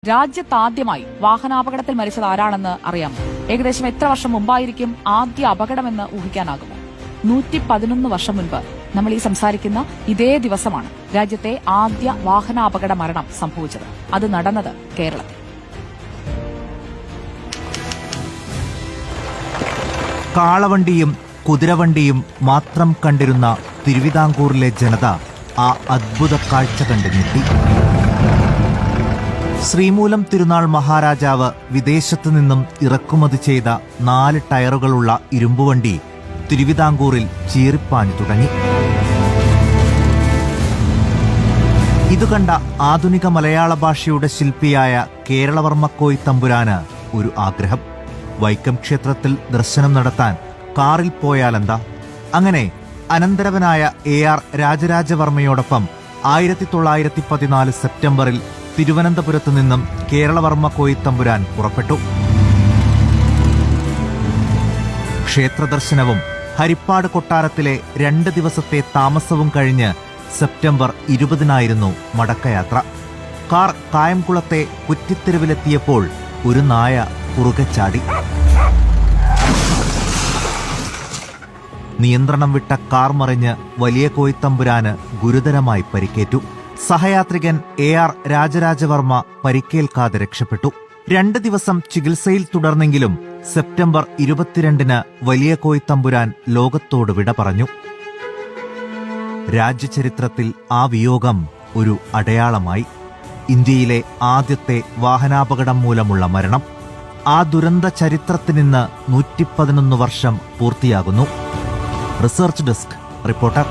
രാജ്യത്താദ്യമായി വാഹനാപകടത്തിൽ മരിച്ചത് ആരാണെന്ന് അറിയാമോ? ഏകദേശം എത്ര വർഷം മുമ്പായിരിക്കും ആദ്യ അപകടമെന്ന് ഊഹിക്കാനാകുമോ? 111 വർഷം മുൻപ് നമ്മൾ ഈ സംസാരിക്കുന്ന ഇതേ ദിവസമാണ് രാജ്യത്തെ ആദ്യ വാഹനാപകട മരണം സംഭവിച്ചത്. അത് നടന്നത് കേരളത്തിൽ. കാളവണ്ടിയും കുതിരവണ്ടിയും മാത്രം കണ്ടിരുന്ന തിരുവിതാംകൂറിലെ ജനത ആ അദ്ഭുത കാഴ്ച കണ്ട് ഞെട്ടി. ശ്രീമൂലം തിരുനാൾ മഹാരാജാവ് വിദേശത്തു നിന്നും ഇറക്കുമതി ചെയ്ത 4 ടയറുകളുള്ള ഇരുമ്പുവണ്ടി തിരുവിതാംകൂറിൽ ചീറിപ്പാഞ്ഞു തുടങ്ങി. ഇതുകണ്ട ആധുനിക മലയാള ഭാഷയുടെ ശില്പിയായ കേരളവർമ്മക്കോയി തമ്പുരാന് ഒരു ആഗ്രഹം. വൈക്കം ക്ഷേത്രത്തിൽ ദർശനം നടത്താൻ കാറിൽ പോയാലെന്താ? അങ്ങനെ അനന്തരവനായ AR രാജരാജവർമ്മയോടൊപ്പം 1914 സെപ്റ്റംബറിൽ തിരുവനന്തപുരത്ത് നിന്നും കേരളവർമ്മക്കോയി തമ്പുരാൻ പുറപ്പെട്ടു. ക്ഷേത്രദർശനവും ഹരിപ്പാട് കൊട്ടാരത്തിലെ 2 ദിവസത്തെ താമസവും കഴിഞ്ഞ് സെപ്റ്റംബർ 20-നായിരുന്നു മടക്കയാത്ര. കാർ കായംകുളത്തെ കുറ്റിത്തെരുവിലെത്തിയപ്പോൾ ഒരു നായ കുറുകെ ചാടി. നിയന്ത്രണം വിട്ട കാർ മറിഞ്ഞ് വലിയ കോയിത്തമ്പുരാന് ഗുരുതരമായി പരിക്കേറ്റു. സഹയാത്രികൻ AR രാജരാജവർമ്മ പരിക്കേൽക്കാതെ രക്ഷപ്പെട്ടു. 2 ദിവസം ചികിത്സയിൽ തുടർന്നെങ്കിലും സെപ്റ്റംബർ 22-ന് വലിയ കോയിത്തമ്പുരാൻ ലോകത്തോട് വിട പറഞ്ഞു. രാജ്യചരിത്രത്തിൽ ആ വിയോഗം ഒരു അടയാളമായി. ഇന്ത്യയിലെ ആദ്യത്തെ വാഹനാപകടം മൂലമുള്ള മരണം. ആ ദുരന്ത ചരിത്രത്തിനിന്ന് 111 വർഷം പൂർത്തിയാകുന്നു. Research desk reporter.